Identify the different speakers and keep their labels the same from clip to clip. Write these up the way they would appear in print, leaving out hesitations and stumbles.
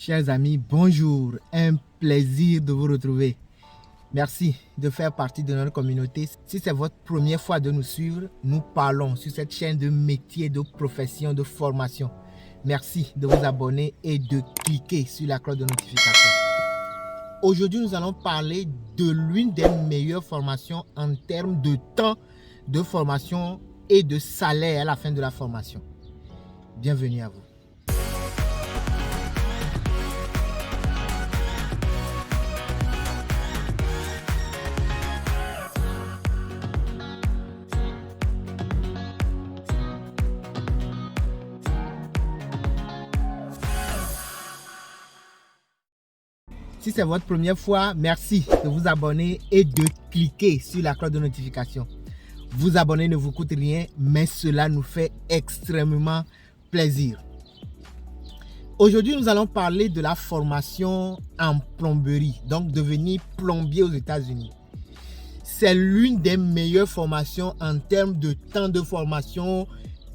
Speaker 1: Chers amis, bonjour, un plaisir de vous retrouver. Merci de faire partie de notre communauté. Si c'est votre première fois de nous suivre, nous parlons sur cette chaîne de métiers, de profession, de formation. Merci de vous abonner et de cliquer sur la cloche de notification. Aujourd'hui, nous allons parler de l'une des meilleures formations en termes de temps de formation et de salaire à la fin de la formation. Bienvenue à vous. Si c'est votre première fois, merci de vous abonner et de cliquer sur la cloche de notification. Vous abonner ne vous coûte rien, mais cela nous fait extrêmement plaisir. Aujourd'hui, nous allons parler de la formation en plomberie, donc devenir plombier aux États-Unis. C'est l'une des meilleures formations en termes de temps de formation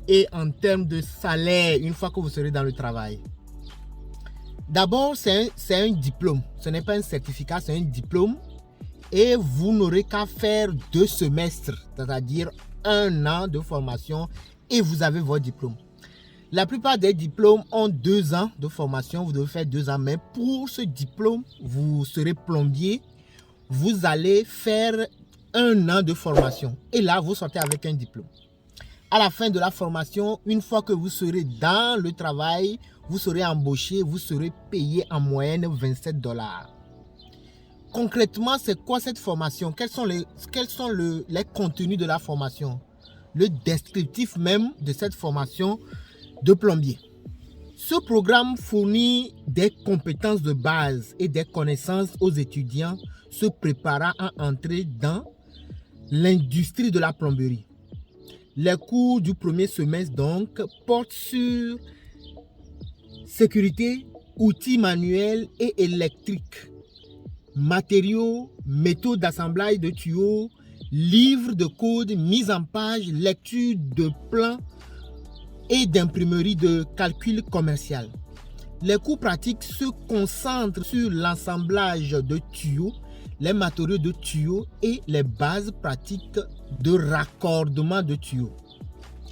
Speaker 1: et en termes de salaire une fois que vous serez dans le travail. D'abord, c'est un diplôme. Ce n'est pas un certificat, c'est un diplôme. Et vous n'aurez qu'à faire 2 semestres, c'est-à-dire 1 an de formation et vous avez votre diplôme. La plupart des diplômes ont 2 ans de formation, vous devez faire 2 ans. Mais pour ce diplôme, vous serez plombier, vous allez faire 1 an de formation. Et là, vous sortez avec un diplôme. À la fin de la formation, une fois que vous serez dans le travail, vous serez embauché, vous serez payé en moyenne $27. Concrètement, c'est quoi cette formation? Quels sont les contenus de la formation? Le descriptif même de cette formation de plombier. Ce programme fournit des compétences de base et des connaissances aux étudiants se préparant à entrer dans l'industrie de la plomberie. Les cours du premier semestre donc portent sur sécurité, outils manuels et électriques, matériaux, méthodes d'assemblage de tuyaux, livres de code, mise en page, lecture de plans et d'imprimerie de calcul commercial. Les cours pratiques se concentrent sur l'assemblage de tuyaux, les matériaux de tuyaux et les bases pratiques de raccordement de tuyaux.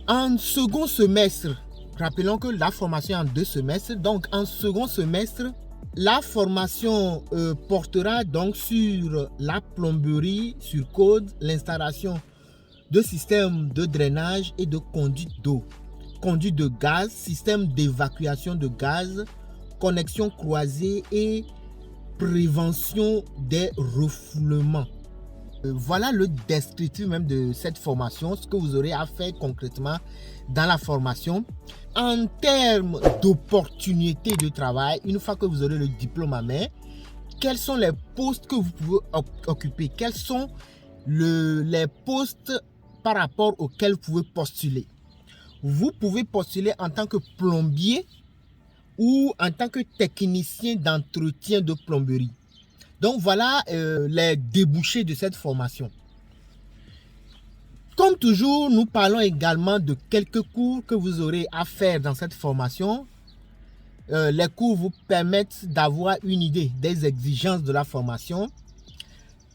Speaker 1: En second semestre, rappelons que la formation est en 2 semestres, donc en second semestre, la formation portera donc sur la plomberie, sur code, l'installation de systèmes de drainage et de conduite d'eau, conduite de gaz, système d'évacuation de gaz, connexion croisée et prévention des refoulements. Voilà le descriptif même de cette formation, ce que vous aurez à faire concrètement dans la formation. En termes d'opportunités de travail, une fois que vous aurez le diplôme à main, quels sont les postes que vous pouvez occuper? Quels sont les postes par rapport auxquels vous pouvez postuler? Vous pouvez postuler en tant que plombier ou en tant que technicien d'entretien de plomberie. Donc voilà les débouchés de cette formation. Comme toujours, nous parlons également de quelques cours que vous aurez à faire dans cette formation. Les cours vous permettent d'avoir une idée des exigences de la formation.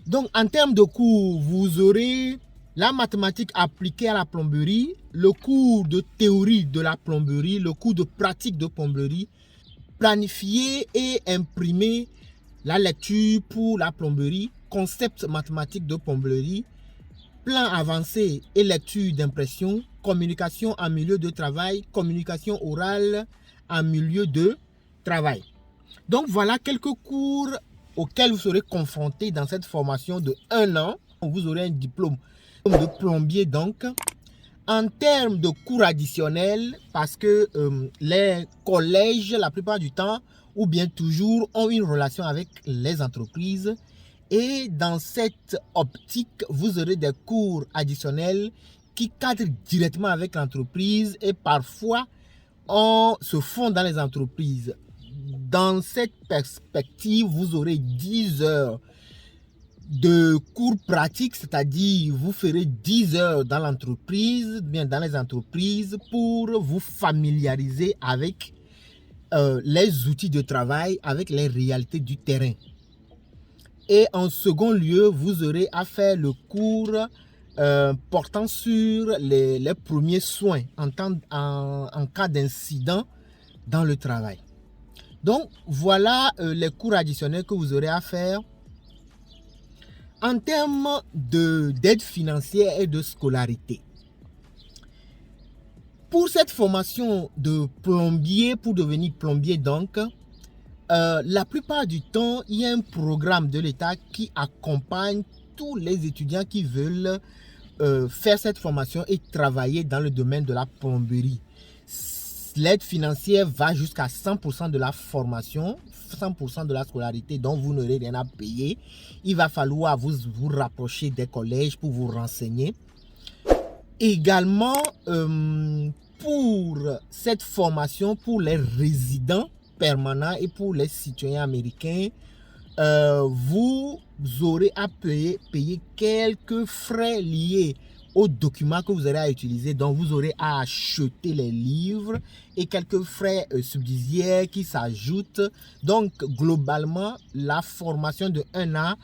Speaker 1: Donc en termes de cours, vous aurez la mathématique appliquée à la plomberie, le cours de théorie de la plomberie, le cours de pratique de plomberie, planifier et imprimer la lecture pour la plomberie, concept mathématique de plomberie, plan avancé et lecture d'impression, communication en milieu de travail, communication orale en milieu de travail. Donc voilà quelques cours auxquels vous serez confrontés dans cette formation de 1 an. Vous aurez un diplôme de plombier donc. En termes de cours additionnels, parce que les collèges, la plupart du temps, ou bien toujours, ont une relation avec les entreprises. Et dans cette optique, vous aurez des cours additionnels qui cadrent directement avec l'entreprise et parfois se font dans les entreprises. Dans cette perspective, vous aurez 10 heures de cours pratiques, c'est-à-dire vous ferez 10 heures dans l'entreprise, bien dans les entreprises, pour vous familiariser avec les outils de travail avec les réalités du terrain. Et en second lieu, vous aurez à faire le cours portant sur les premiers soins en cas d'incident dans le travail. Donc, voilà les cours additionnels que vous aurez à faire. En termes d'aide financière et de scolarité, pour cette formation de plombier, pour devenir plombier donc, la plupart du temps, il y a un programme de l'État qui accompagne tous les étudiants qui veulent faire cette formation et travailler dans le domaine de la plomberie. L'aide financière va jusqu'à 100% de la formation, 100% de la scolarité, dont vous n'aurez rien à payer. Il va falloir vous rapprocher des collèges pour vous renseigner. Également, pour cette formation, pour les résidents permanents et pour les citoyens américains, vous aurez à payer quelques frais liés aux documents que vous aurez à utiliser. Donc, vous aurez à acheter les livres et quelques frais subsidiaires qui s'ajoutent. Donc, globalement, la formation de 1 an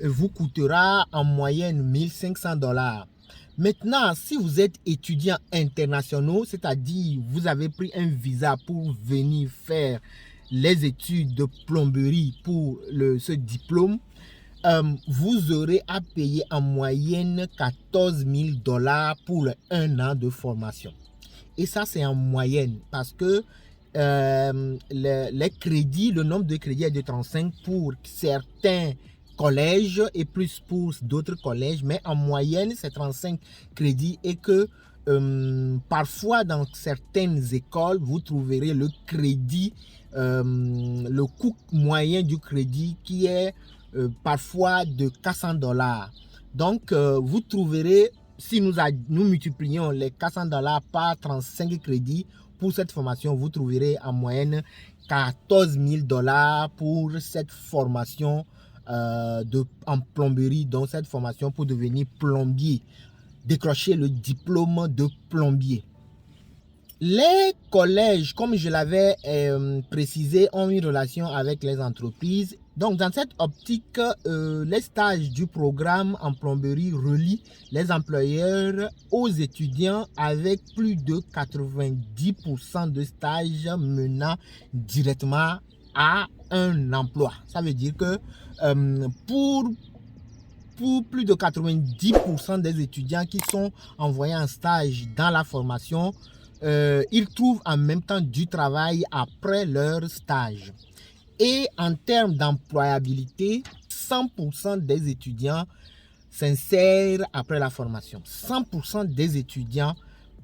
Speaker 1: vous coûtera en moyenne $1500. Maintenant, si vous êtes étudiant international, c'est-à-dire vous avez pris un visa pour venir faire les études de plomberie pour ce diplôme, vous aurez à payer en moyenne $14 000 pour 1 an de formation. Et ça, c'est en moyenne parce que les crédits, le nombre de crédits est de 35 pour certains collèges et plus pour d'autres collèges, mais en moyenne, c'est 35 crédits et que parfois dans certaines écoles, vous trouverez le crédit, le coût moyen du crédit qui est parfois de $400. Donc, vous trouverez, si nous multiplions les $400 par 35 crédits pour cette formation, vous trouverez en moyenne $14 000 pour cette formation en plomberie, donc cette formation pour devenir plombier, décrocher le diplôme de plombier. Les collèges, comme je l'avais précisé, ont une relation avec les entreprises. Donc, dans cette optique, les stages du programme en plomberie relient les employeurs aux étudiants avec plus de 90% de stages menant directement à un emploi. Ça veut dire que pour plus de 90% des étudiants qui sont envoyés en stage dans la formation, ils trouvent en même temps du travail après leur stage. Et en termes d'employabilité, 100% des étudiants s'insèrent après la formation. 100% des étudiants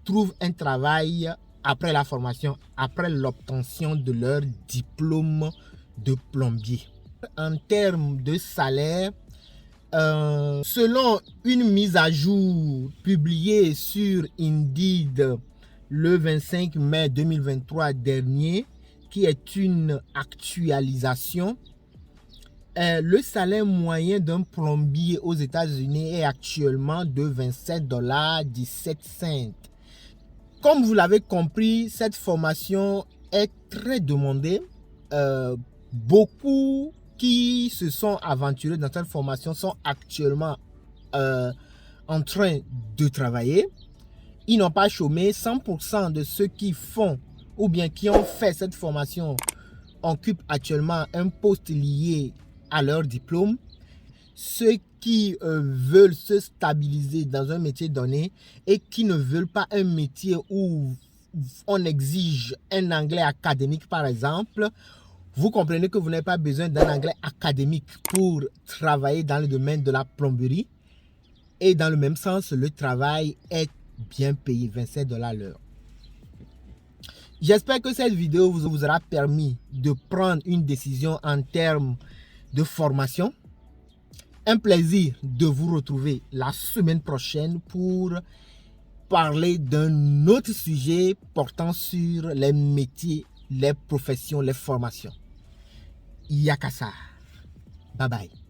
Speaker 1: trouvent un travail après la formation, après l'obtention de leur diplôme de plombier. En termes de salaire, selon une mise à jour publiée sur Indeed le 25 mai 2023 dernier, qui est une actualisation, le salaire moyen d'un plombier aux États-Unis est actuellement de $27,17. Comme vous l'avez compris, cette formation est très demandée. Beaucoup qui se sont aventurés dans cette formation sont actuellement en train de travailler. Ils n'ont pas chômé. 100% de ceux qui font ou bien qui ont fait cette formation occupent actuellement un poste lié à leur diplôme. Ceux qui veulent se stabiliser dans un métier donné et qui ne veulent pas un métier où on exige un anglais académique par exemple, vous comprenez que vous n'avez pas besoin d'un anglais académique pour travailler dans le domaine de la plomberie. Et dans le même sens, le travail est bien payé, $27 l'heure. J'espère que cette vidéo vous aura permis de prendre une décision en termes de formation. Un plaisir de vous retrouver la semaine prochaine pour parler d'un autre sujet portant sur les métiers, les professions, les formations. Yakasa. Bye bye.